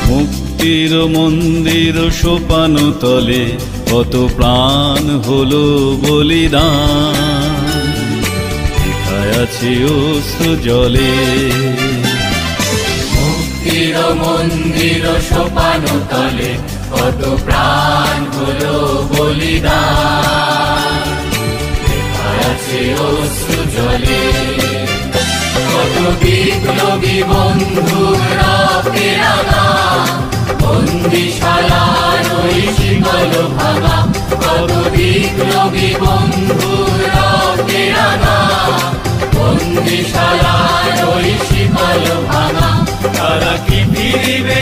মুক্তির মন্দির সোপান তলে কত প্রাণ হলো বলিদান, লেখায় আছে অশ্রু জলে। মুক্তির মন্দির সোপান তলে কত প্রাণ হলো বলিদান, লেখায় আছে অশ্রু জলে। কত বিপ্লবী বন্ধুর রক্তে রাঙা বন্দিশালার ওই শিকল ভাঙা, কত বিপ্লবী বন্ধুর রক্তে রাঙা বন্দিশালার ওই শিকল ভাঙা। তারা কি ফিরিবে